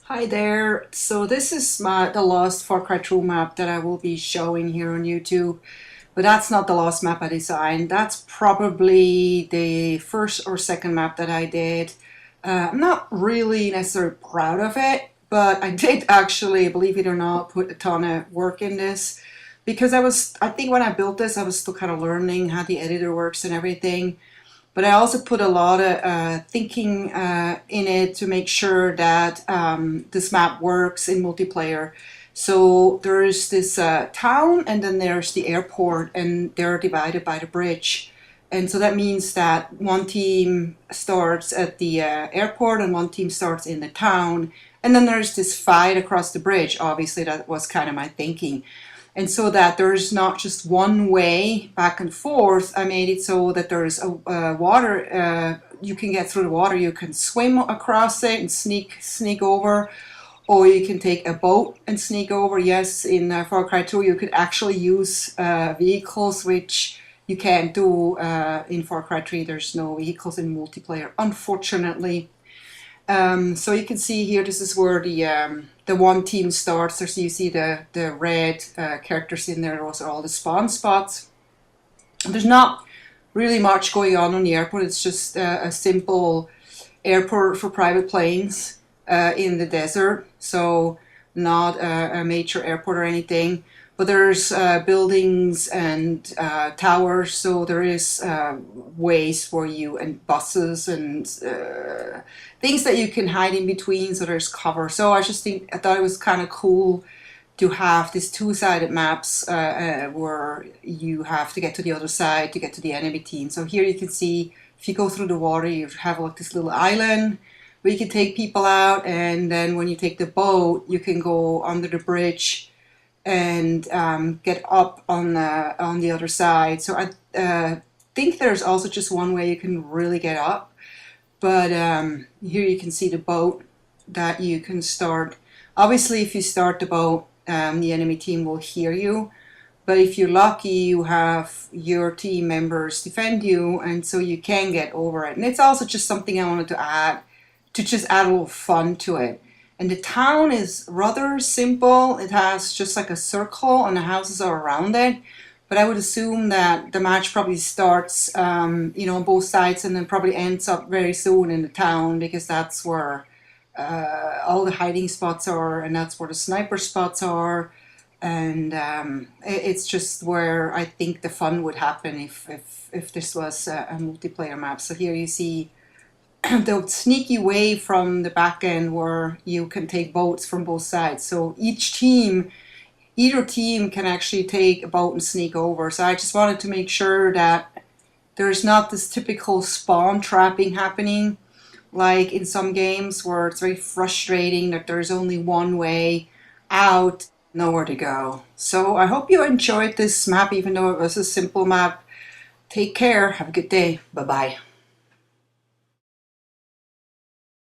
Hi there. So this is the Lost Far Cry True map that I will be showing here on YouTube. But that's not the last map I designed. That's probably the first or second map that I did. I'm not really necessarily proud of it, but I did actually, believe it or not, put a ton of work in this because I think when I built this, I was still kind of learning how the editor works and everything. But I also put a lot of thinking in it to make sure that this map works in multiplayer. So there's this town, and then there's the airport, and they're divided by the bridge. And so that means that one team starts at the airport and one team starts in the town. And then there's this fight across the bridge. Obviously, that was kind of my thinking. And so that there's not just one way back and forth, I made it so that there's a water, you can get through the water, you can swim across it and sneak over, or you can take a boat and sneak over. Yes, in Far Cry 2 you could actually use vehicles, which you can't do in Far Cry 3. There's no vehicles in multiplayer, unfortunately. So you can see here, this is where the one team starts. So you see the red characters in there. Those are all the spawn spots. There's not really much going on the airport. It's just a simple airport for private planes in the desert. So not a major airport or anything. But there's buildings and towers, so there is ways for you, and buses and things that you can hide in between, so there's cover. So I thought it was kind of cool to have these two-sided maps where you have to get to the other side to get to the enemy team. So here you can see, if you go through the water, you have like this little island where you can take people out, and then when you take the boat, you can go under the bridge and get up on the other side. So I think there's also just one way you can really get up. But here you can see the boat that you can start. Obviously, if you start the boat, the enemy team will hear you. But if you're lucky, you have your team members defend you, and so you can get over it. And it's also just something I wanted to add, to just add a little fun to it. And the town is rather simple. It has just like a circle and the houses are around it. But I would assume that the match probably starts, on both sides, and then probably ends up very soon in the town, because that's where all the hiding spots are, and that's where the sniper spots are. And it's just where I think the fun would happen if this was a multiplayer map. So here you see the sneaky way from the back end where you can take boats from both sides. So either team can actually take a boat and sneak over. So I just wanted to make sure that there's not this typical spawn trapping happening like in some games, where it's very frustrating that there's only one way out, nowhere to go. So I hope you enjoyed this map, even though it was a simple map. Take care. Have a good day. Bye-bye.